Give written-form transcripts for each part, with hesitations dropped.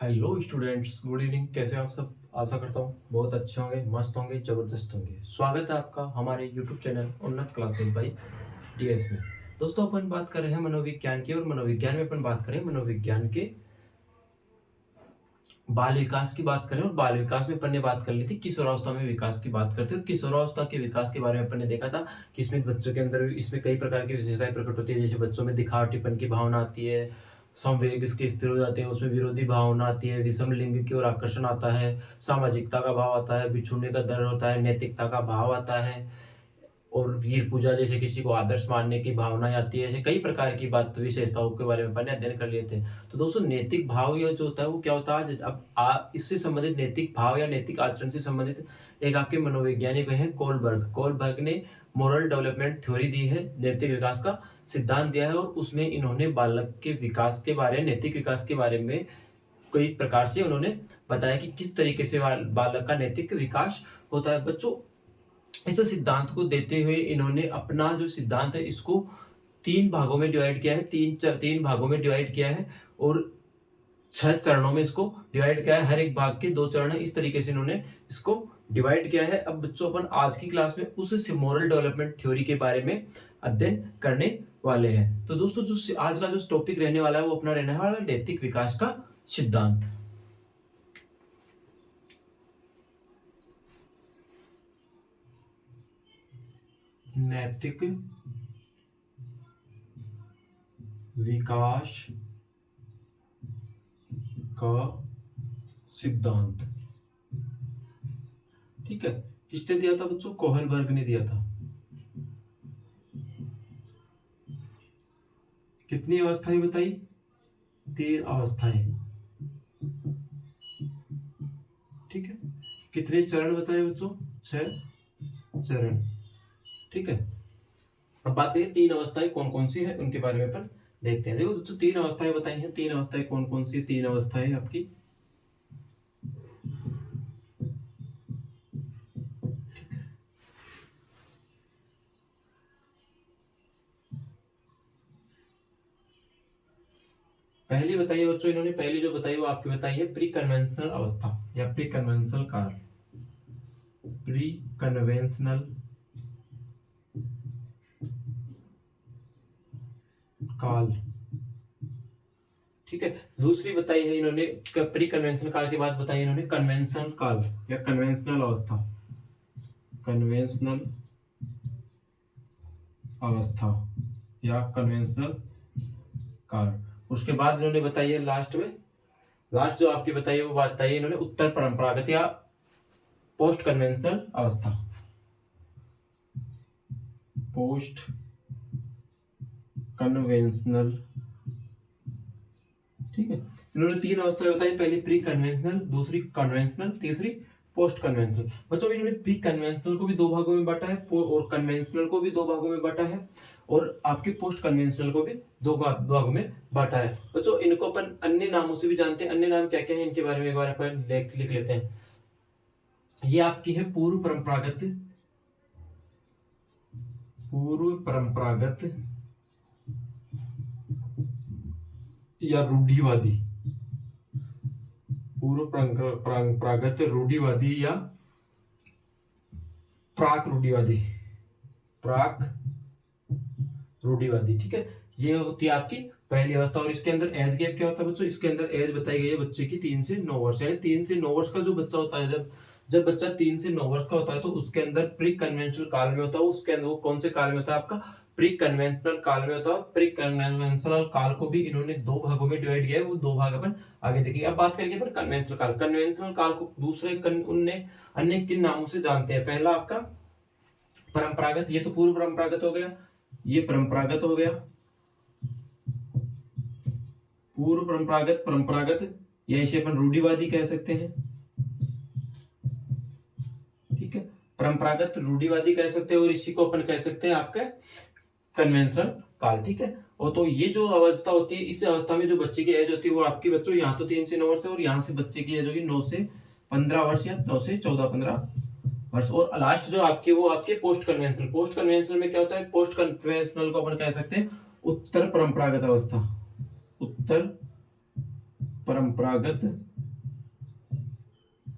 Hello students, good evening. कैसे हैं आप सब? आशा करता हूँ बहुत अच्छे होंगे, मस्त होंगे, जबरदस्त होंगे। स्वागत है आपका हमारे यूट्यूब चैनल उन्नत क्लासेस बाय डीएस में। दोस्तों, अपन बात कर रहे हैं मनोविज्ञान की, और मनोविज्ञान में अपन बात करें मनोविज्ञान के बाल विकास की बात करें। और बाल विकास में अपन ने बात कर ली थी किशोरावस्था में विकास की बात करते हैं। और किशोरावस्था के विकास के बारे में अपन ने देखा था कि इसमें बच्चों के अंदर इसमें कई प्रकार की विशेषताएं प्रकट होती है। जैसे बच्चों में दिखावटीपन की भावना आती है, संवेग इसके स्थिर हो जाते हैं, उसमें विरोधी भावना आती है, विषम लिंग की ओर आकर्षण आता है, सामाजिकता का भाव आता है, बिछुड़ने का डर होता है, नैतिकता का भाव आता है, और वीर पूजा जैसे किसी को आदर्श मानने की भावना आती है। ऐसे कई प्रकार की बात विशेषताओं के बारे में अपन ने अध्ययन कर लिए थे। तो दोस्तों, नैतिक भाव यह जो होता है वो क्या होता है? अब इससे संबंधित नैतिक भाव या नैतिक आचरण से संबंधित एक आपके मनोवैज्ञानिक हैं कोलबर्ग। कोलबर्ग ने मोरल डेवलपमेंट थ्योरी दी है, नैतिक विकास का सिद्धांत दिया है। और उसमें इन्होंने बालक के विकास के बारे, नैतिक विकास के बारे में कई प्रकार से उन्होंने बताया कि किस तरीके से बालक का नैतिक विकास होता है। बच्चों, इस सिद्धांत को देते हुए इन्होंने अपना जो सिद्धांत है इसको तीन भागों में डिवाइड किया है, तीन भागों में डिवाइड किया है, और 6 चरणों में इसको डिवाइड किया है। हर एक भाग के 2 चरण है। इस तरीके से इन्होंने इसको डिवाइड किया है। अब बच्चों, अपन आज की क्लास में उस मोरल डेवलपमेंट थ्योरी के बारे में अध्ययन करने वाले हैं। तो दोस्तों, जो आज का जो टॉपिक रहने वाला है वो अपना रहने वाला है नैतिक विकास का सिद्धांत। नैतिक विकास का सिद्धांत। ठीक है, किसने दिया था बच्चों? कोहलबर्ग ने दिया था। कितनी अवस्थाएं बताई? 3 अवस्थाएं। ठीक है, कितने चरण बताए बच्चों? 6 चरण। ठीक है, अब बात करिए 3 अवस्थाएं कौन कौन सी है उनके बारे में अपन देखते हैं। देखो बच्चों, 3 अवस्थाएं बताई हैं। 3 अवस्थाएं कौन कौन सी? 3 अवस्थाएं आपकी पहली बताइए बच्चों, इन्होंने पहली जो बताई वो आपकी बताई है प्री कन्वेंशनल अवस्था या प्री कन्वेंशनल काल। प्री कन्वेंशनल काल। ठीक है, दूसरी बताई है इन्होंने प्री कन्वेंशनल काल के बाद बताई इन्होंने कन्वेंशनल काल या कन्वेंशनल अवस्था। कन्वेंशनल अवस्था या कन्वेंशनल काल। उसके बाद इन्होंने बताई है लास्ट जो आपकी बताई है वो बात बताई है इन्होंने उत्तर परंपरागत या पोस्ट कन्वेंशनल अवस्था। Post conventional. ठीक है, इन्होंने 3 अवस्थाएं बताई। पहली प्री कन्वेंशनल, दूसरी कन्वेंशनल, तीसरी पोस्ट कन्वेंशनल। बच्चों, इन्होंने प्री कन्वेंशनल को भी 2 भागों में बांटा है, और कन्वेंशनल को भी 2 भागों में बांटा है, और आपके पोस्ट कन्वेंशनल को भी 2 भागों में बांटा है। बच्चों, इनको अपन अन्य नामों से भी जानते हैं। अन्य नाम क्या क्या है इनके बारे में एक बार अपन लिख लेते हैं। ये आपकी है पूर्व परंपरागत या रूढ़िवादी। पूर्व परंपरागत, रूढ़िवादी या प्राक रूढ़िवादी। प्राक रूढ़िवादी। ठीक है, ये होती है आपकी पहली अवस्था। और इसके अंदर एज गैप क्या होता है बच्चों? इसके अंदर एज बताई गई है बच्चे की 3 से 9 वर्ष। यानी 3 से 9 वर्ष का जो बच्चा होता है, जब बच्चा 3 से 9 वर्ष का होता है तो उसके अंदर प्री कन्वेंशनल काल में होता है। उसके अंदर वो कौन से काल में होता है? आपका प्री कन्वेंशनल काल में होता है। प्री कन्वेंशनल काल को भी इन्होंने 2 भागों में डिवाइड किया है। वो 2 भाग अपन आगे देखेंगे। अब बात करेंगे अपन कन्वेंशनल काल। कन्वेंशनल काल को दूसरे उनने अन्य किन नामों से जानते हैं? पहला आपका परंपरागत, ये तो पूर्व परंपरागत हो गया, ये परंपरागत हो गया। पूर्व परंपरागत, परंपरागत, या इसे अपन रूढ़िवादी कह सकते हैं। ठीक है, परंपरागत, रूढ़िवादी कह सकते हैं, और इसी को अपन कह सकते हैं आपका कन्वेंशनल काल। ठीक है, और तो ये जो अवस्था होती है, इस अवस्था में जो बच्चे की एज होती है वो आपकी बच्चों यहाँ तो 3 से 9 वर्ष है, और यहाँ से बच्चे की एज होगी 9 से 15 वर्ष या 9 से 14-15 वर्ष। और लास्ट जो आपकी वो आपके पोस्ट कन्वेंशनल। पोस्ट कन्वेंशनल में क्या होता है? पोस्ट कन्वेंशनल को अपन कह सकते हैं उत्तर परंपरागत अवस्था। उत्तर परंपरागत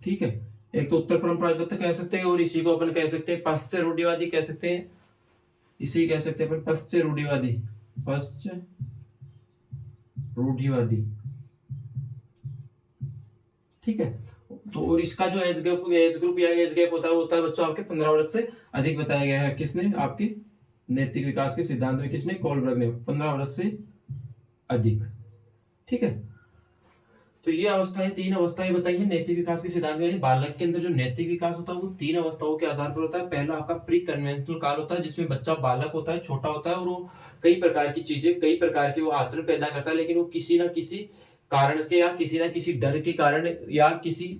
ठीक है। एक तो उत्तर परंपरागत कह सकते हैं और इसी को अपन कह सकते हैं पाश्चात्य रूढ़िवादी कह सकते हैं, इसी कह सकते हैं अपन पाश्चात्य रूढ़िवादी, पाश्चात्य रूढ़िवादी। ठीक है। तो और इसका जो एज ग्रुप या एज गैप होता है वो होता है बच्चों आपके 15 वर्ष से अधिक बताया गया है। किसने? आपके नैतिक विकास के सिद्धांत में किसने? कोलबर्ग ने। 15 वर्ष से अधिक। ठीक है। तो ये अवस्थाएं, 3 अवस्थाएं बताई है नैतिक विकास के सिद्धांत में। यानी बालक के अंदर जो नैतिक विकास होता है वो 3 अवस्थाओं के आधार पर होता है। पहला आपका प्री कन्वेंशनल काल होता है जिसमें बच्चा बालक होता है, छोटा होता है और वो कई प्रकार की चीजें, कई प्रकार के वो आचरण पैदा करता है, लेकिन वो किसी ना किसी कारण के या किसी ना किसी डर के कारण या किसी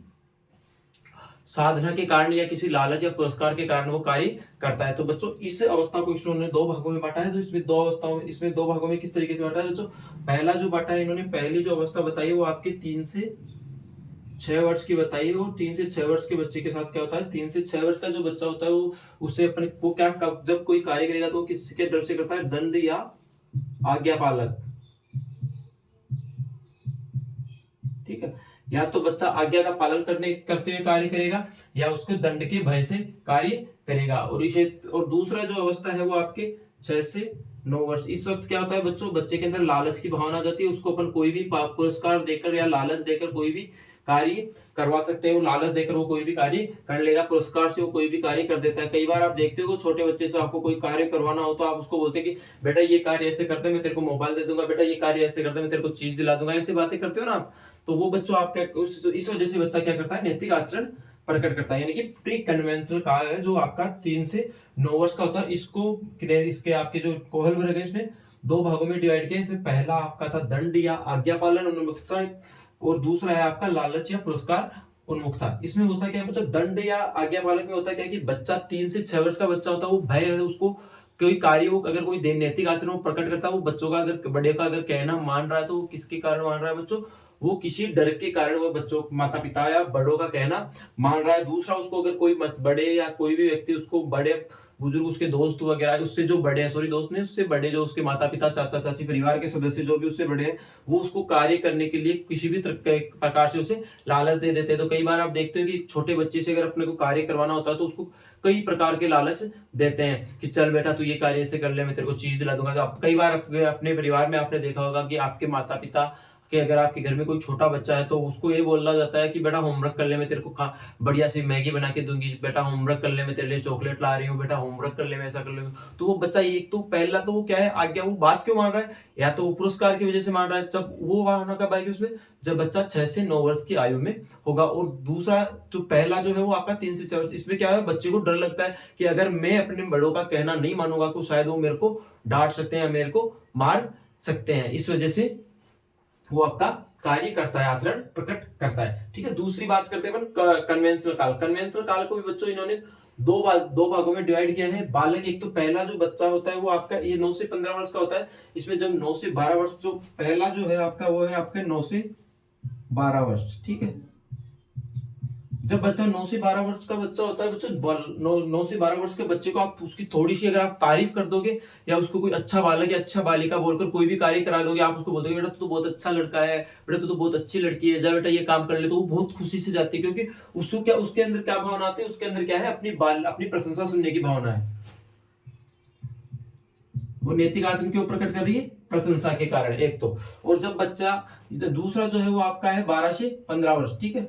साधना के कारण या किसी लालच या पुरस्कार के कारण वो कार्य करता है। तो बच्चों इस अवस्था को इन्होंने 2 भागों में बांटा है। तो इसमें 2 अवस्थाओं में, इसमें 2 भागों में किस तरीके से बांटा है बच्चों? पहला जो बांटा है इन्होंने, पहली जो अवस्था बताई है वो आपके 3 से 6 वर्ष की बताई है। और 3 से 6 वर्ष के बच्चे के साथ क्या होता है? 3 से 6 वर्ष का जो बच्चा होता है वो उससे अपने वो क्या, जब कोई कार्य करेगा तो किसके डर से करता है? दंड या आज्ञा पालक। ठीक है। या तो बच्चा आज्ञा का पालन करते हुए कार्य करेगा या उसके दंड के भय से कार्य करेगा। और दूसरा जो अवस्था है वो आपके 6 से 9 वर्ष। इस वक्त क्या होता है बच्चों? बच्चे के अंदर लालच की भावना आ जाती है। उसको अपन कोई भी पुरस्कार देकर या लालच देकर कोई भी कार्य करवा सकते हैं। वो लालच देकर वो कोई भी कार्य कर लेगा, पुरस्कार से वो कोई भी कार्य कर देता है। कई बार आप देखते हो छोटे बच्चे से आपको कोई कार्य करवाना हो तो आप उसको बोलते हैं कि बेटा ये कार्य ऐसे करते हैं मैं तेरे को मोबाइल दे दूंगा, बेटा ये कार्य ऐसे करते हैं मैं तेरे को चीज दिला दूंगा, ऐसी बातें करते हो ना आप। तो वो बच्चों आपका इस वजह से बच्चा क्या करता है? नैतिक आचरण प्रकट करता है। यानी कि प्री कन्वेंशनल काल है जो आपका 3 से 9 वर्ष का होता है। इसके आपके जो कोहलबर्ग है इसने 2 भागों में डिवाइड किया। इसमें पहला आपका था दंड या आज्ञा पालन उन्मुखता और दूसरा है आपका लालच या पुरस्कार उन्मुखता। इसमें होता क्या है बच्चा? दंड या आज्ञा पालक में होता क्या है कि बच्चा 3 से 6 वर्ष का बच्चा होता है, वो भय है उसको कोई कार्य, वो अगर कोई नैतिक आचरण प्रकट करता है, वो बच्चों का अगर बड़े का अगर कहना मान रहा है तो वो किसके कारण मान रहा है बच्चों? वो किसी डर के कारण वो बच्चों, माता पिता या बड़ों का कहना मान रहा है। दूसरा, उसको अगर कोई बड़े या कोई भी व्यक्ति उसको बड़े बुजुर्ग, उसके दोस्त वगैरह उससे जो बड़े हैं, सॉरी दोस्त नहीं, उससे बड़े जो उसके माता पिता, चाचा चाची, परिवार के सदस्य जो भी उससे बड़े हैं, वो उसको कार्य करने के लिए किसी भी प्रकार से उसे लालच दे देते हैं। तो कई बार आप देखते हो कि छोटे बच्चे से अगर अपने को कार्य करवाना होता है तो उसको कई प्रकार के लालच देते हैं कि चल बेटा तू ये कार्य ऐसे कर ले, मैं तेरे को चीज दिला दूंगा। तो आप कई बार अपने परिवार में आपने देखा होगा कि आपके माता पिता कि अगर आपके घर में कोई छोटा बच्चा है तो उसको ये बोला जाता है कि बेटा होमवर्क कर ले, मैं तेरे को बढ़िया सी मैगी बना के दूंगी, बेटा होमवर्क कर ले, मैं तेरे लिए चॉकलेट ला रही हूँ, बेटा होमवर्क कर ले, मैं ऐसा कर लूंगी। तो वो बच्चा, एक तो पहला तो वो क्या है आज्ञा, वो बात क्यों मान रहा है? या तो वो पुरस्कार की वजह से मान रहा है। जब वो होना कब आएगी उसमें? जब बच्चा 6 से 9 वर्ष की आयु में होगा। और दूसरा जो पहला जो है वो आपका 3 से 4 वर्ष। इसमें क्या है, बच्चे को डर लगता है कि अगर मैं अपने बड़ों का कहना नहीं मानूंगा तो शायद वो मेरे को डांट सकते हैं या मेरे को मार सकते हैं। इस वजह से वो आपका कार्य करता है, आचरण प्रकट करता है। ठीक है। दूसरी बात करते हैं अपन कन्वेंशनल काल। कन्वेंशनल काल को भी बच्चों इन्होंने दो भागों में डिवाइड किया है। बालक, एक तो पहला जो बच्चा होता है वो आपका ये 9 से 15 वर्ष का होता है। इसमें जब 9 से 12 वर्ष, जो पहला जो है आपका वो है आपके 9 से 12 वर्ष। ठीक है। जब बच्चा 9 से 12 वर्ष का बच्चा होता है बच्चों, 9 से 12 वर्ष के बच्चे को आप उसकी थोड़ी सी अगर आप तारीफ कर दोगे या उसको कोई अच्छा बालक या अच्छा बालिका बोलकर कोई भी कार्य करा दोगे, आप उसको बोल दोगे बेटा तू तो बहुत अच्छा लड़का है, बेटा तू तो बहुत अच्छी लड़की है, जा बेटा ये काम कर ले, तो वो बहुत खुशी से जाती है। क्योंकि उसको क्या, उसके अंदर क्या भावना आती है? उसके अंदर क्या है? अपनी प्रशंसा सुनने की भावना है। वो नैतिक आचरण क्यों प्रकट कर रही है? प्रशंसा के कारण, एक तो। और जब बच्चा, दूसरा जो है वो आपका है 12 से 15 वर्ष। ठीक है।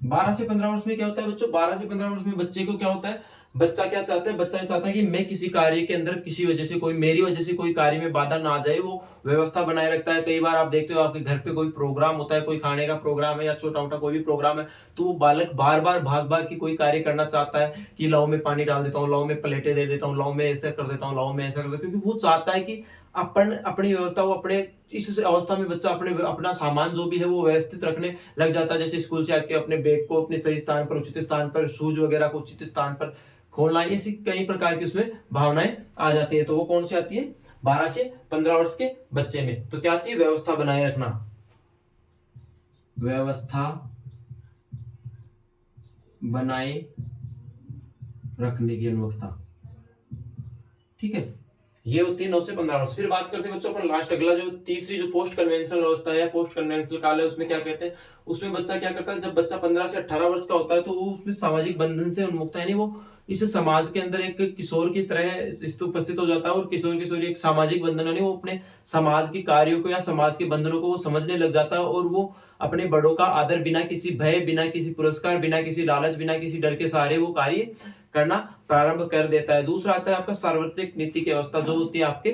12 से 15 वर्ष में क्या होता है बच्चों? 12 से 15 वर्ष में बच्चे को क्या होता है? बच्चा क्या चाहता है? बच्चा चाहता है कि मैं किसी कार्य के अंदर किसी वजह से, कोई मेरी वजह से कोई कार्य में बाधा ना आ जाए, वो व्यवस्था बनाए रखता है। कई बार आप देखते हो आपके घर पे कोई प्रोग्राम होता है, कोई खाने का प्रोग्राम है या छोटा मोटा कोई भी प्रोग्राम है, तो वो बालक बार बार भाग भाग की कोई कार्य करना चाहता है कि लाओ मैं पानी डाल देता हूँ, लाओ मैं प्लेटें दे देता हूँ, लाओ मैं ऐसा कर देता हूँ, लाओ मैं ऐसा कर देता हूँ। क्योंकि वो चाहता है कि अपनी व्यवस्था, वो अपने इस अवस्था में बच्चा अपना सामान जो भी है वो व्यवस्थित रखने लग जाता है। जैसे स्कूल से आके अपने बैग को अपने सही स्थान पर, उचित स्थान पर, शूज वगैरह को उचित स्थान पर खोलना, ऐसी कई प्रकार की उसमें भावनाएं आ जाती है। तो वो कौन सी आती है? 12 से 15 वर्ष के बच्चे में। तो क्या आती है? व्यवस्था बनाए रखना, व्यवस्था बनाए रखने की अनुवक्ता। ठीक है। ये होती है 9 से 15 वर्ष। फिर बात करते हैं बच्चों अपन लास्ट, अगला जो तीसरी जो पोस्ट कन्वेंशनल अवस्था है, पोस्ट कन्वेंशनल काल है, उसमें क्या कहते हैं? उसमें बच्चा क्या करता है, जब बच्चा 15 से 18 वर्ष का होता है तो वो उसमें सामाजिक बंधन से उन्मुक्त है, यानी वो इस समाज के अंदर एक किशोर की तरह उपस्थित हो जाता है, और किशोर किशोरी एक सामाजिक बंधन, यानी वो अपने समाज के कार्यों को या समाज के बंधनों को वो समझने लग जाता है, और वो अपने बड़ों का आदर बिना किसी भय, बिना किसी पुरस्कार, बिना किसी लालच, बिना किसी डर के सहारे वो कार्य करना प्रारंभ कर देता है। दूसरा आता है आपका सार्वत्रिक नीति की अवस्था, जो होती है आपके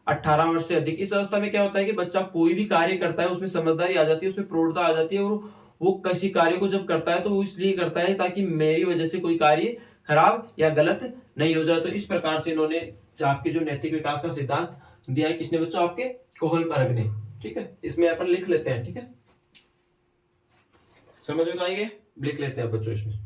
18 वर्ष से अधिक। इस अवस्था में क्या होता है कि बच्चा कोई भी कार्य करता है उसमें समझदारी आ जाती है, उसमें प्रौढ़ता आ जाती है, और वो किसी कार्य को जब करता है तो वो इसलिए करता है ताकि मेरी वजह से कोई कार्य खराब या गलत नहीं हो जाए। तो इस प्रकार से इन्होंने आपके जो नैतिक विकास का सिद्धांत दिया है, किसने बच्चों, आपके कोहलबर्ग ने। ठीक है, इसमें अपन लिख लेते हैं। ठीक है, समझ में तो आएंगे, लिख लेते हैं बच्चों इसमें।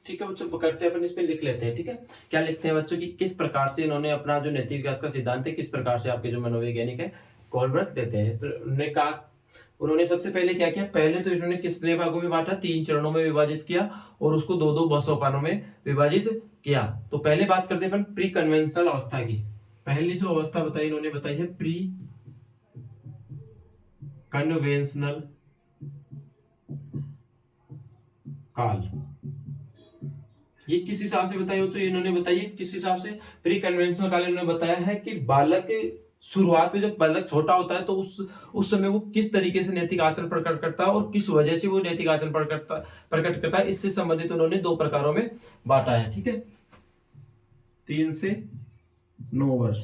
ठीक है बच्चों, करते हैं अपन, इसमें लिख लेते हैं। ठीक है, क्या लिखते हैं बच्चों की किस प्रकार से इन्होंने अपना जो नैतिक विकास का सिद्धांत है किस प्रकार से आपके जो मनोवैज्ञानिक है कोहलबर्ग देते हैं। उन्होंने कहा, उन्होंने सबसे पहले क्या किया, पहले तो इन्होंने कितने भागों में बांटा, 3 चरणों में विभाजित किया, और उसको 2-2 सोपानों में विभाजित किया। तो पहले बात करते हैं अपन प्री कन्वेंशनल अवस्था की। पहली जो अवस्था बताई इन्होंने बताई है प्री कन्वेंशनल काल। ये किस हिसाब से बताई बच्चों, इन्होंने बताई है किस हिसाब से, प्री कन्वेंशनल काल इन्होंने बताया है कि बालक शुरुआत में जब बालक छोटा होता है तो उस समय वो किस तरीके से नैतिक आचरण प्रकट करता है और किस वजह से वो नैतिक आचरण प्रकट करता है, इससे संबंधित उन्होंने 2 प्रकारों में बांटा है। ठीक है, 3 से 9 वर्ष,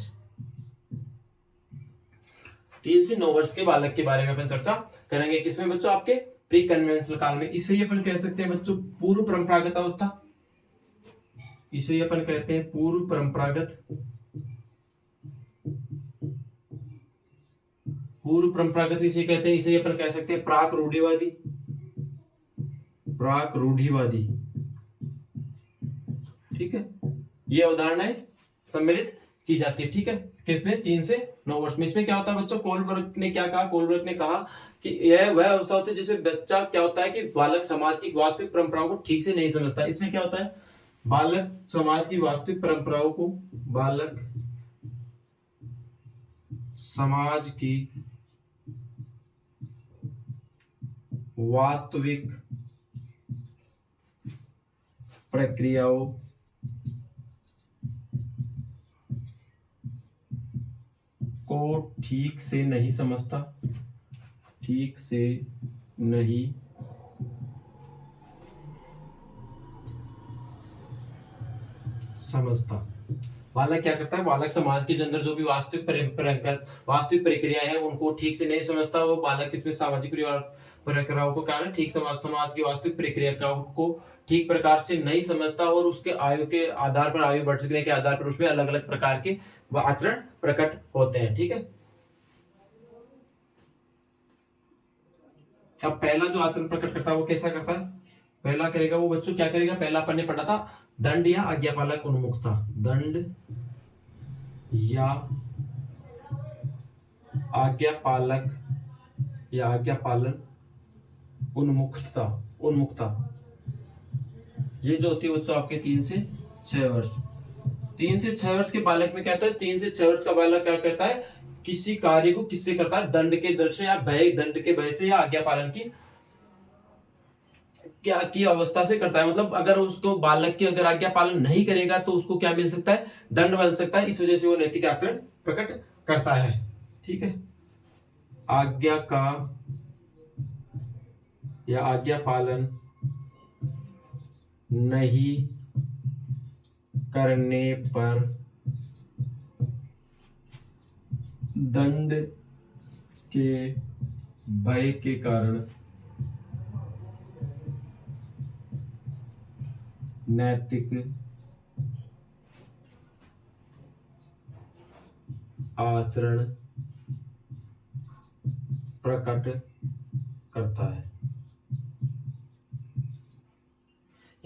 3 से 9 वर्ष के बालक के बारे में अपन चर्चा करेंगे। किसमें बच्चों, आपके प्री कन्वेंशनल काल में। इसे ही अपन कह सकते हैं बच्चों पूर्व परंपरागत अवस्था, इसे ही अपन कहते हैं पूर्व परंपरागत, पूर्व परंपरागत इसे कहते हैं, इसे अपन कह सकते हैं प्राक रूढ़िवादी, प्राक रूढ़िवादी। ठीक है, ये अवधारणाएं सम्मिलित की जाती है। ठीक है, किसने, 3 से 9 वर्ष में। इसमें क्या होता है बच्चों, कोहलबर्ग ने क्या कहा, कोहलबर्ग ने कहा कि यह वह अवस्था होती है जिसमें बच्चा क्या होता है कि बालक समाज की वास्तविक परंपराओं को ठीक से नहीं समझता। इसमें क्या होता है, बालक समाज की वास्तविक परंपराओं को, बालक समाज की वास्तविक प्रक्रियाओं को ठीक से नहीं समझता, ठीक से नहीं समझता। बालक क्या करता है, बालक समाज के अंदर जो भी वास्तविक प्रक्रियाएं हैं उनको ठीक से नहीं समझता। वो बालक इसमें सामाजिक प्रक्रियाओं को कारण ठीक समाज की वास्तविक प्रक्रिया को ठीक प्रकार से नहीं समझता, और उसके आयु के आधार पर, आयु बढ़ने के आधार पर उसमें अलग अलग प्रकार के आचरण प्रकट होते हैं। ठीक है, अब पहला जो आचरण प्रकट करता है वो कैसा करता है, पहला करेगा वो बच्चों क्या करेगा, पहला अपन ने पढ़ा था दंड या आज्ञापालक उन्मुखता, दंड या आज्ञापालक या आज्ञा पालन उन्मुखता, उन्मुखता। ये जो होती है बच्चों आपके 3 से 6 वर्ष। 3 से 6 वर्ष के बालक में क्या होता है, 3 से 6 वर्ष का बालक क्या करता है, किसी कार्य को किससे करता है, दंड के डर से या भय, दंड के भय से या आज्ञा पालन की क्या की अवस्था से करता है। मतलब अगर उसको बालक की अगर आज्ञा पालन नहीं करेगा तो उसको क्या मिल सकता है, दंड मिल सकता है। इस वजह से वो नैतिक आचरण प्रकट करता है। ठीक है, आज्ञा का या आज्ञा पालन नहीं करने पर दंड के भय के कारण नैतिक आचरण प्रकट करता है।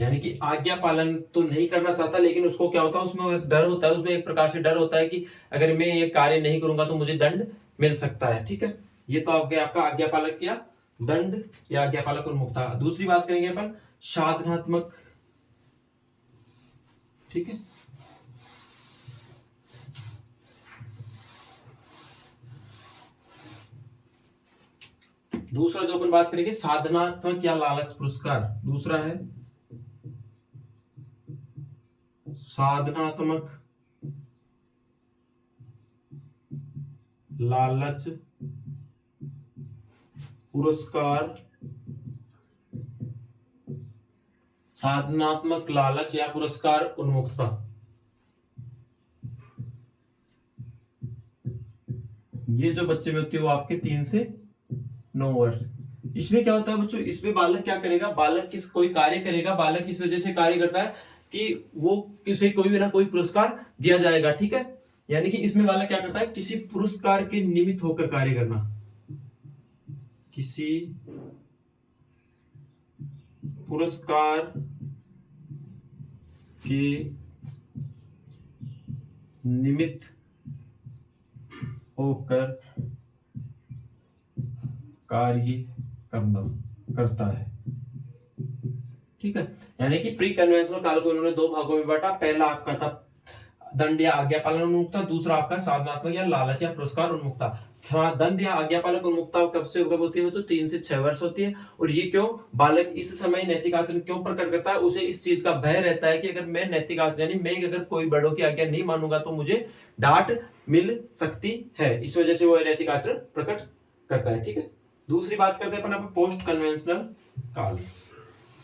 यानी कि आज्ञा पालन तो नहीं करना चाहता, लेकिन उसको क्या होता है, उसमें एक डर होता है, उसमें एक प्रकार से डर होता है कि अगर मैं ये कार्य नहीं करूंगा तो मुझे दंड मिल सकता है। ठीक है, ये तो आपका आज्ञा पालक या दंड या आज्ञा पालक उन्मुक्ता। दूसरी बात करेंगे अपन साधनात्मक। ठीक है, दूसरा जो अपन बात करेंगे साधनात्मक या लालच पुरस्कार। दूसरा है साधनात्मक लालच पुरस्कार। साधनात्मक लालच या पुरस्कार उन्मुक्तता। ये जो बच्चे में होती है वो आपके 3 से 9 वर्ष। इसमें क्या होता है बच्चों, इसमें बालक क्या करेगा, बालक कोई कार्य करेगा, बालक किस वजह से कार्य करता है कि वो किसी कोई ना कोई पुरस्कार दिया जाएगा। ठीक है, यानी कि इसमें बालक क्या करता है, किसी पुरस्कार के निमित्त होकर कार्य करना, किसी पुरस्कार के निमित्त होकर कार्य करता है। ठीक है, यानी कि प्री कन्वेंशनल काल को इन्होंने 2 भागों में बांटा। पहला आपका था दंड या आज्ञा पालन उन्मुक्ता, दूसरा आपका साधनात्मक या लालच या पुरस्कार उन्मुक्ता। दंड या आज्ञा पालक उन्मुक्ता कब से कब होती है बच्चों, 3 से 6 वर्ष होती है। और ये क्यों, बालक इस समय नैतिक आचरण क्यों प्रकट करता है, उसे इस चीज का भय रहता है कि अगर मैं नैतिक आचरण यानी मैं अगर कोई बड़ों की आज्ञा नहीं मानूंगा तो मुझे डांट मिल सकती है, इस वजह से वो नैतिक आचरण प्रकट करता है। ठीक है, दूसरी बात करते हैं अपन पोस्ट कन्वेंशनल काल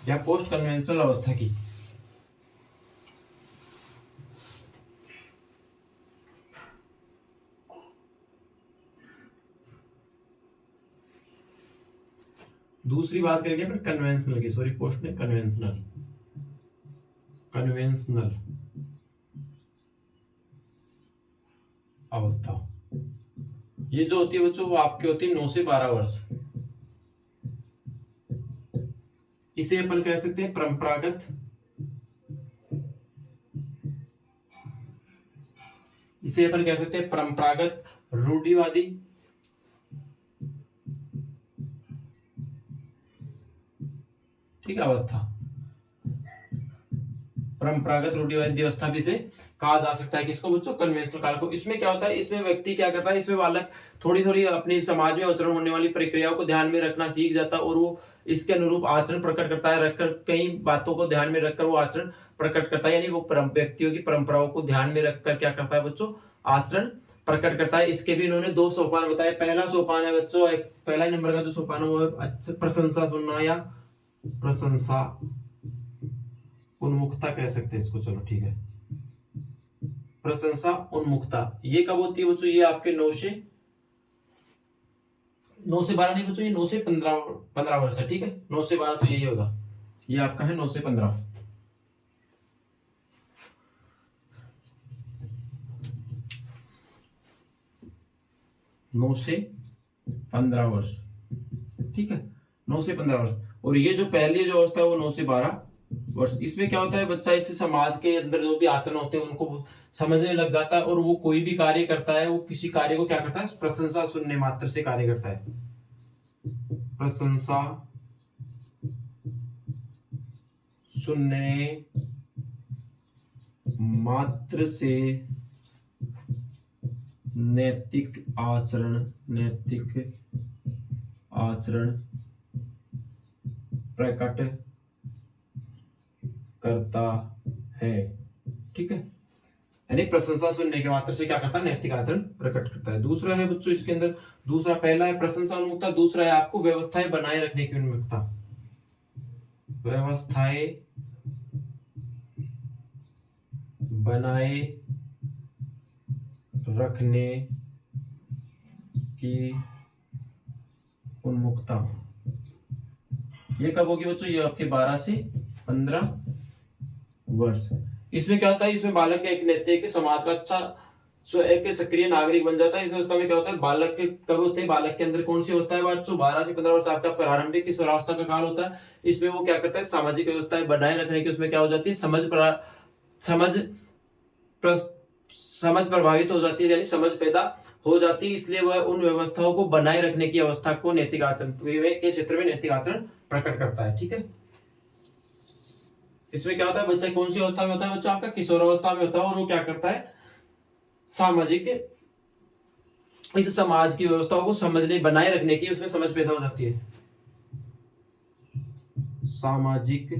या पोस्ट कन्वेंशनल अवस्था की। दूसरी बात करेंगे अपन कन्वेंशनल की, सॉरी पोस्ट में कन्वेंशनल अवस्था। ये जो होती है बच्चों वो आपके होती है 9 से 12 वर्ष। इसे अपन कह सकते हैं परंपरागत, इसे अपन कह सकते हैं परंपरागत रूढ़िवादी ठीक है अवस्था। परंपरागत रूढ़िवादी अवस्था भी से कहा जा सकता है किसको बच्चों, कन्वेंशनल काल को। इसमें क्या होता है, इसमें व्यक्ति क्या करता है, इसमें बालक थोड़ी थोड़ी अपनी समाज में आचरण होने वाली प्रक्रियाओं को ध्यान में रखना सीख जाता है और वो इसके अनुरूप आचरण प्रकट करता है, रखकर कई बातों को ध्यान में रखकर वो आचरण प्रकट करता है, यानी वो व्यक्तियों की परंपराओं को ध्यान में रखकर क्या करता है बच्चों, आचरण प्रकट करता है। इसके भी इन्होंने 2 सोपान बताए। पहला सोपान है बच्चों, एक पहला नंबर का जो सोपान है वो है प्रशंसा सुनना या प्रशंसा उन्मुक्ता कह सकते हैं इसको, चलो ठीक है, प्रशंसा उन्मुक्ता। ये कब होती है बच्चों, ये आपके 9 से 12 नहीं बच्चों, ये 9 से 15 वर्ष है। ठीक है, 9 से 12 तो यही होगा, ये आपका है 9 से 15। 9 से 15 वर्ष। ठीक है, 9 से 15 वर्ष। और ये जो पहली जो अवस्था है वो 9 से 12 वर्ष। इसमें क्या होता है, बच्चा इससे समाज के अंदर जो भी आचरण होते हैं उनको समझने लग जाता है और वो कोई भी कार्य करता है, वो किसी कार्य को क्या करता है, प्रशंसा सुनने मात्र से कार्य करता है, प्रशंसा सुनने मात्र से नैतिक आचरण प्रकट करता है। ठीक है, यानी प्रशंसा सुनने के मात्र से क्या करता है, नैतिक आचरण प्रकट करता है। दूसरा है बच्चों इसके अंदर, दूसरा पहला है प्रशंसा उन्मुक्ता, दूसरा है आपको व्यवस्थाएं बनाए रखने की उन्मुक्ता, व्यवस्थाएं बनाए रखने की उन्मुक्ता। ये कब होगी बच्चों, ये आपके 12 से 15 वर्ष। इसमें क्या होता है, इसमें बालक एक नैतिक समाज का अच्छा एक सक्रिय नागरिक बन जाता है। इस अवस्था में क्या होता है, बालक के कब होते हैं, बालक के अंदर कौन सी अवस्था है बच्चों, 12 से 15 वर्ष आपका प्रारंभिक किशोरावस्था का काल होता है। इसमें वो क्या करता है, सामाजिक व्यवस्थाएं बनाए रखने की उसमें क्या हो जाती है, समझ समझ प्रभावित हो जाती है, यानी समझ पैदा हो जाती है। इसलिए वह उन व्यवस्थाओं को बनाए रखने की अवस्था को नैतिक आचरण के क्षेत्र में नैतिक आचरण प्रकट करता है। ठीक है, इसमें क्या होता है, बच्चा कौन सी अवस्था में होता है, बच्चा आपका किशोरावस्था में होता है, और वो क्या करता है, सामाजिक इस समाज की व्यवस्थाओं को समझने बनाए रखने की उसमें समझ पैदा हो जाती है। सामाजिक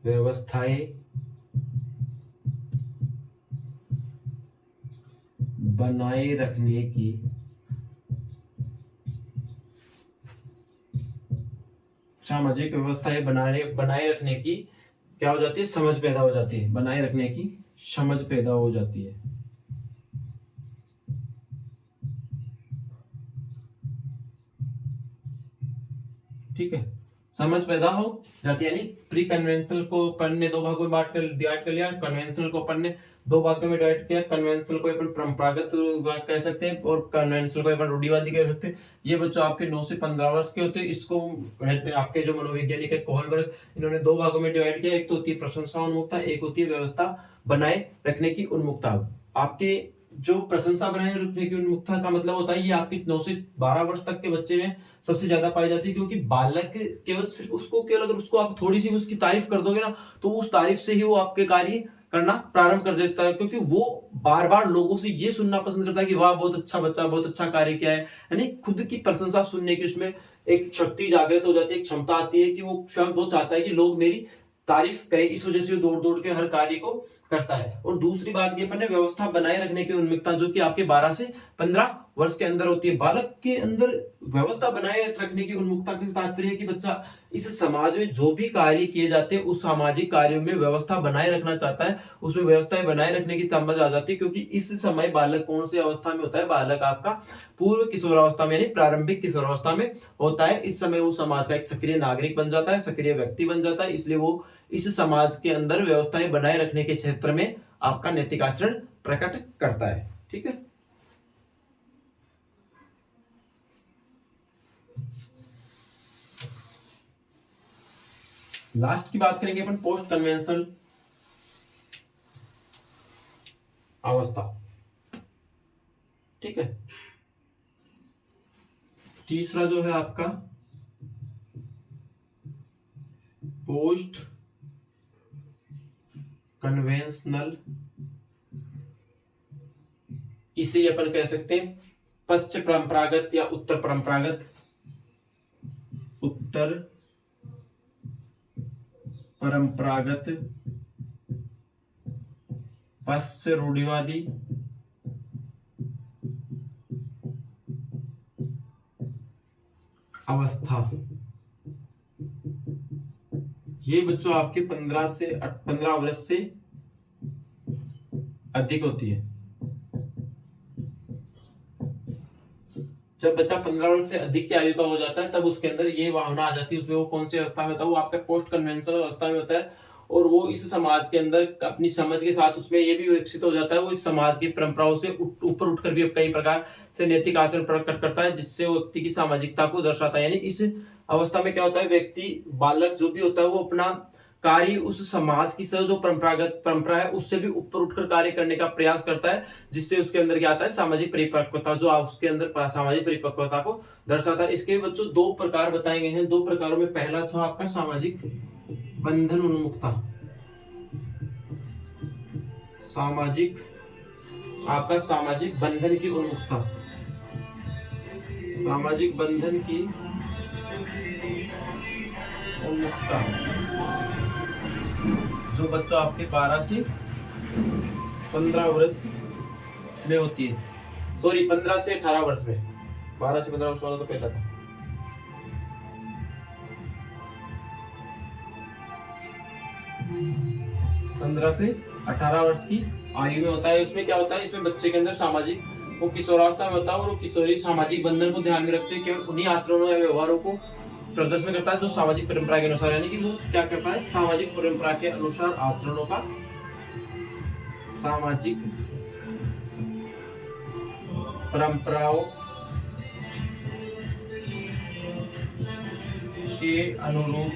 व्यवस्थाएं बनाए रखने की सामाजिक व्यवस्थाएं बनाए रखने की क्या हो जाती है, समझ पैदा हो जाती है, बनाए रखने की समझ पैदा हो जाती है। ठीक है, समझ पैदा हो जाती है, यानी प्री कन्वेंशनल को अपन ने दो भागों में डिवाइड कर लिया, कन्वेंशनल को अपन ने दो भागों में डिवाइड किया। कन्वेंशनल को अपन परंपरागत कह सकते हैं और कन्वेंशनल को अपन रूढ़िवादी कह सकते हैं। ये बच्चों आपके 9 से 15 वर्ष के होते हैं। इसको आपके जो मनोवैज्ञानिक है कोहलबर्ग, इन्होंने दो भागों में डिवाइड किया। एक तो होती है प्रशंसा उन्मुखता, एक होती है व्यवस्था बनाए रखने की उन्मुखता। आपके जो प्रशंसा बनाए रखने की उन्मुखता का मतलब होता है, ये आपकी 9 से 12 वर्ष तक के बच्चे में सबसे ज्यादा पाई जाती है, क्योंकि बालक केवल सिर्फ उसको केवल अगर उसको आप थोड़ी सी उसकी तारीफ कर दोगे ना, तो उस तारीफ से ही वो आपके कार्य करना प्रारंभ कर देता है, क्योंकि वो बार बार लोगों से ये सुनना पसंद करता है कि वाह बहुत अच्छा बच्चा, बहुत अच्छा कार्य किया है। यानी खुद की प्रशंसा सुनने की उसमें एक शक्ति जागृत हो जाती है, एक क्षमता आती है कि वो स्वयं वो चाहता है कि लोग मेरी तारीफ करें। इस वजह से वो दौड़ दौड़ के हर कार्य को करता है। और दूसरी बात ये अपन ने व्यवस्था बनाए रखने की उन्मुखता, जो कि आपके 12 से 15 वर्ष के अंदर होती है। बालक के अंदर व्यवस्था बनाए रखने की उन्मुखता का तात्पर्य है कि बच्चा इस समाज में जो भी कार्य किए जाते हैं उस सामाजिक कार्यों में व्यवस्था बनाए रखना चाहता है, उसमें व्यवस्थाएं बनाए रखने की समझ आ जाती है। क्योंकि इस समय बालक कौन सी अवस्था में होता है, बालक आपका पूर्व किशोरावस्था में यानी प्रारंभिक किशोरावस्था में होता है। इस समय वो समाज का एक सक्रिय नागरिक बन जाता है, सक्रिय व्यक्ति बन जाता है। इसलिए वो इस समाज के अंदर व्यवस्थाएं बनाए रखने के क्षेत्र में आपका नैतिक आचरण प्रकट करता है। ठीक है, लास्ट की बात करेंगे अपन पोस्ट कन्वेंशनल अवस्था। ठीक है, तीसरा जो है आपका पोस्ट कन्वेंशनल, इसे अपन कह सकते हैं पश्चिम परंपरागत या उत्तर परंपरागत, उत्तर परंपरागत, पश्चिम रूढ़िवादी, अवस्था। ये बच्चों आपके 15 वर्ष से अधिक होती है। जब बच्चा 15 वर्ष से अधिक की आयु का हो जाता है तब उसके अंदर ये भावना आ जाती है। उसमें वो कौन सी अवस्था में होता है, वो आपका पोस्ट कन्वेंशनल अवस्था में होता है। और वो इस समाज के अंदर अपनी समझ के साथ उसमें ये भी विकसित हो जाता है, वो इस समाज की परंपराओं से ऊपर उठकर भी कई प्रकार से नैतिक आचरण प्रकट करता है, जिससे वो व्यक्ति की सामाजिकता को दर्शाता है। यानी इस अवस्था में क्या होता है, व्यक्ति बालक जो भी होता है वो अपना कार्य उस समाज की जो परंपरागत परंपरा है उससे भी ऊपर उठकर कार्य करने का प्रयास करता है, जिससे उसके अंदर क्या आता है, सामाजिक परिपक्वता, जो उसके अंदर सामाजिक परिपक्वता को दर्शाता है। इसके बच्चों दो प्रकार बताए गए हैं। दो प्रकारों में पहला था आपका सामाजिक बंधन उन्मुखता, सामाजिक आपका सामाजिक बंधन की उन्मुखता, सामाजिक बंधन की उन्मुखता, जो बच्चों आपके 12 से 15 वर्ष में होती है, सॉरी 15 से 18 वर्ष में, 12 से 15 वर्ष वाला तो पहला था। पंद्रह से 18 वर्ष की आयु में होता है। उसमें क्या होता है, इसमें बच्चे के अंदर सामाजिक वो किशोरावस्था में होता है और वो किशोरी सामाजिक बंधन को ध्यान में रखते हुए केवल उन्हीं आचरणों या व्यवहारों को प्रदर्शन करता है जो सामाजिक परंपरा के अनुसार, यानी कि वो क्या करता है, सामाजिक परंपरा के अनुसार आचरणों का सामाजिक परंपराओं के अनुरूप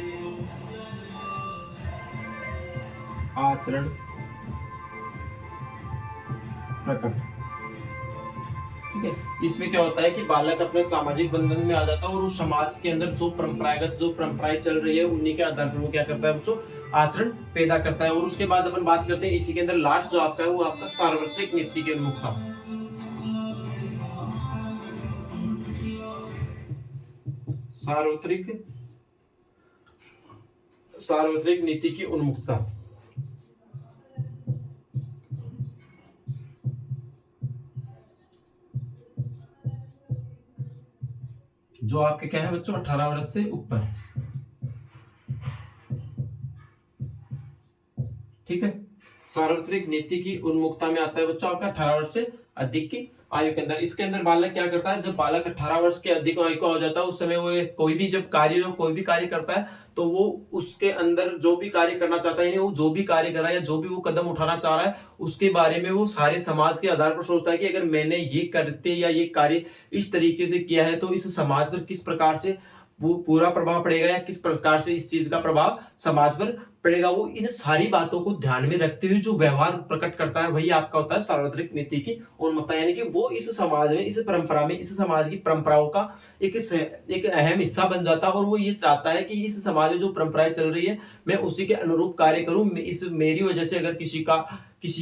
आचरण प्रकट। ठीक है, इसमें क्या होता है कि बालक अपने सामाजिक बंधन में आ जाता है और उस समाज के अंदर जो परंपराएं चल रही है उन्हीं के आधार पर वो क्या करता है बच्चों, आचरण पैदा करता है। और उसके बाद अपन बात करते हैं इसी के अंदर लास्ट जो आपका है वो आपका सार्वत्रिक नीति की उन्मुखता। सार्वत्रिक नीति की उन्मुखता जो आपके क्या है बच्चों, 18 वर्ष से ऊपर। ठीक है, सार्वत्रिक नीति की उन्मुखता में आता है बच्चों आपका 18 वर्ष से अधिक की आयु के अंदर। इसके अंदर बालक क्या करता है, जब बालक 18 वर्ष के अधिक आयु का हो जाता है उस समय वो कोई भी कार्य करता है तो वो उसके अंदर जो भी कार्य करना चाहता है, वो जो भी कार्य कर रहा है या जो भी वो कदम उठाना चाह रहा है उसके बारे में वो सारे समाज के आधार पर सोचता है कि अगर मैंने ये करते या ये कार्य इस तरीके से किया है तो इस समाज पर किस प्रकार से वो पूरा प्रभाव पड़ेगा या किस प्रकार से इस चीज का प्रभाव समाज पर पड़ेगा। वो इन सारी बातों को ध्यान में रखते हुए जो व्यवहार प्रकट करता है वही आपका होता है सार्वत्रिक नीति की उन्मुखता। यानी कि वो इस समाज में, इस परंपरा में, इस समाज की परंपराओं का एक अहम हिस्सा बन जाता है और वो ये चाहता है कि इस समाज में जो परंपराएं चल रही है मैं उसी के अनुरूप कार्य करूं, इस मेरी वजह से अगर किसी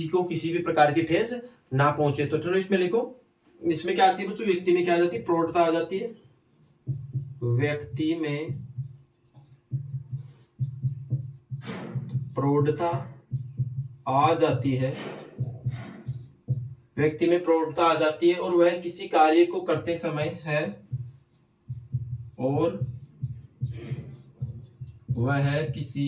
को किसी भी प्रकार की ठेस ना पहुंचे। तो चलो इसमें लिखो, इसमें क्या आती है बच्चों, व्यक्ति में क्या आ जाती है, प्रौढ़ता आ जाती है। व्यक्ति में प्रौढ़ता आ जाती है, व्यक्ति में प्रौढ़ता आ जाती है और वह किसी कार्य को करते समय है और वह किसी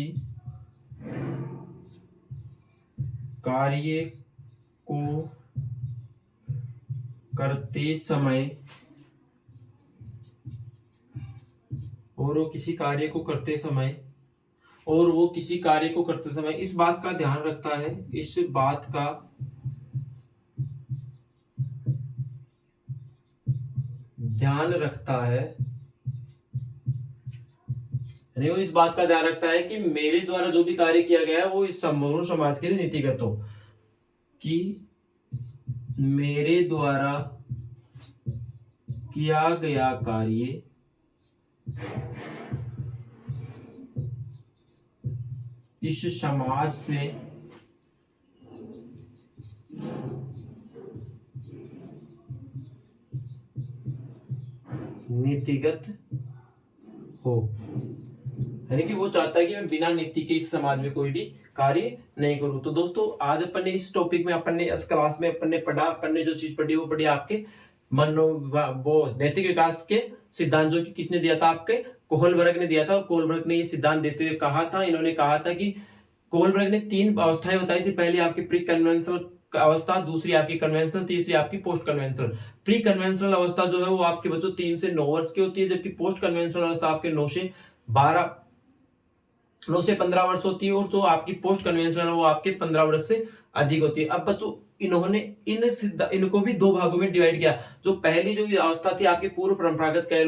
कार्य को करते समय इस बात का ध्यान रखता है, इस बात का ध्यान रखता है यानी वो इस बात का ध्यान रखता है कि मेरे द्वारा जो भी कार्य किया गया है वो इस संपूर्ण समाज के लिए नीतिगत हो, कि मेरे द्वारा किया गया कार्य इस समाज से नीतिगत हो। यानी कि वो चाहता है कि मैं बिना नीति के इस समाज में कोई भी कार्य नहीं करूं। तो दोस्तों आज अपन ने इस टॉपिक में, अपन ने इस क्लास में अपन ने जो चीज पढ़ी वो पढ़ी आपके वो नैतिक विकास के सिद्धांत, जो कि किसने दिया था, आपके कोहलबर्ग ने दिया था। और कोहलबर्ग ने ये सिद्धांत देते हुए कहा था, इन्होंने कहा था कि कोहलबर्ग ने 3 अवस्थाएं बताई थी। पहली आपकी प्री कन्वेंशनल अवस्था, दूसरी आपकी कन्वेंशनल, तीसरी आपकी पोस्ट कन्वेंशनल। प्री कन्वेंशनल अवस्था जो है वो आपके बच्चों 3 से 9 वर्ष की होती है, जबकि पोस्ट कन्वेंशनल अवस्था आपके 9 से 15 वर्ष होती है और जो आपकी पोस्ट कन्वेंशनल वो आपके 15 वर्ष से अधिक होती है। अब बच्चों इन्होंने इनको भी 2 भागों में डिवाइड किया। जो पहली जो अवस्था थी आपकी पूर्व परंपरागत कह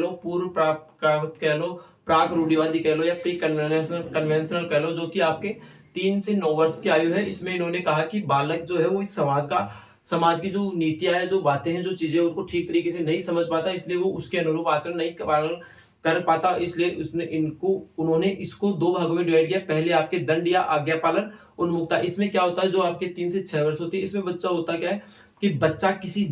लो, प्राक रूढ़िवादी कह लो या प्री कन्वेंशनल कह लो, जो कि आपके 3 से 9 वर्ष की आयु है। इसमें इन्होंने कहा कि बालक जो है वो इस समाज की जो नीतियां है, जो बातें हैं, जो चीजें उनको ठीक तरीके से नहीं समझ पाता, इसलिए वो उसके अनुरूप आचरण नहीं पालन कर पाता। इसलिए उन्होंने इसको 2 भागों में डिवाइड किया। पहले आपके दंड या आज्ञा पालन उन्मुखता। इसमें क्या होता है, जो आपके 3 से 6 वर्ष होती है, इसमें बच्चा होता क्या है कि बच्चा किसी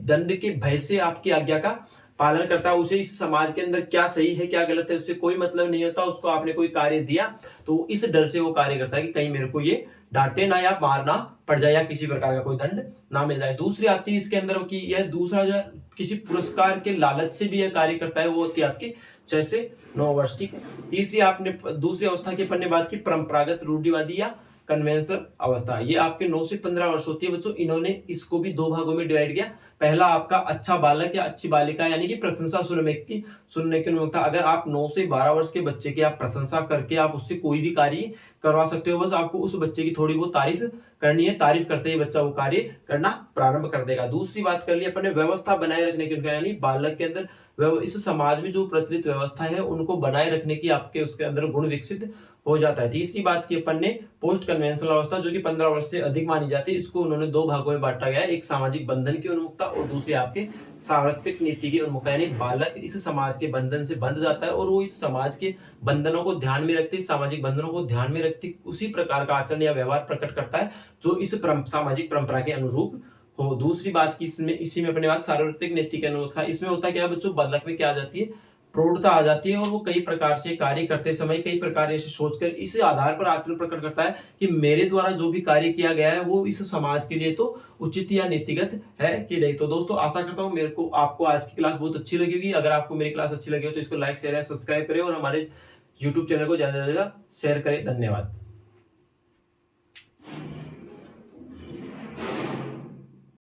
दंड के भय से आपकी आज्ञा का पालन करता है। उसे इस समाज के अंदर क्या सही है क्या गलत है उससे कोई मतलब नहीं होता। उसको आपने कोई कार्य दिया तो इस डर से वो कार्य करता है कि कहीं मेरे को ये डांटे ना या मारना पड़ जाए या किसी प्रकार का कोई दंड ना मिल जाए। दूसरी आती है इसके अंदर कि यह दूसरा जो किसी पुरस्कार के लालच से भी यह कार्य करता है, वो होती है आपकी 6 से 9 वर्ष। ठीक है, तीसरी आपने दूसरी अवस्था की अपन ने बात की परंपरागत रूढ़िवादी या कन्वेंशनल अवस्था, ये आपके 9 से 15 वर्ष होती है। बच्चों इन्होंने इसको भी 2 भागों में डिवाइड किया। पहला आपका अच्छा बालक या अच्छी बालिका, यानी कि प्रशंसा सुनने की उन्मुखता। अगर आप 9 से 12 वर्ष के बच्चे की आप प्रशंसा करके आप उससे कोई भी कार्य करवा सकते हो। बस आपको उस बच्चे की थोड़ी बहुत तारीफ करनी है, तारीफ करते ही बच्चा वो कार्य करना प्रारंभ कर देगा। दूसरी बात कर ली अपन ने व्यवस्था बनाए रखने की, यानी बालक के अंदर इस समाज में जो प्रचलित व्यवस्था है उनको बनाए रखने की आपके उसके अंदर गुण विकसित हो जाता है। तीसरी बात की अपन ने पोस्ट कन्वेंशनल अवस्था, जो कि 15 वर्ष से अधिक मानी जाती है, इसको उन्होंने दो भागों में बांटा गया है, एक सामाजिक बंधन की उन्मुखता और दूसरी आपके सार्वत्रिक नीति की उन्मुखता। यानी बालक इस समाज के बंधन से बंध जाता है और वो इस समाज के बंधनों को ध्यान में रखते, सामाजिक बंधनों को ध्यान में रखते उसी प्रकार का आचरण या व्यवहार प्रकट करता है जो इस सामाजिक परंपरा के अनुरूप हो। दूसरी बात की इसमें इसी में अपने बात सार्वत्रिक नीति के अनुरूप, इसमें होता क्या है बच्चों, बालक में क्या आ जाती है, प्रौढ़ता आ जाती है और वो कई प्रकार से कार्य करते समय कई प्रकार से सोचकर इस आधार पर आचरण प्रकट करता है कि मेरे द्वारा जो भी कार्य किया गया है वो इस समाज के लिए तो उचित या नीतिगत है कि नहीं। तो दोस्तों आशा करता हूँ मेरे को आपको आज की क्लास बहुत अच्छी लगी होगी। अगर आपको मेरी क्लास अच्छी लगी हो तो इसको लाइक शेयर या सब्सक्राइब करें और हमारे यूट्यूब चैनल को ज्यादा से ज्यादा शेयर करें। धन्यवाद।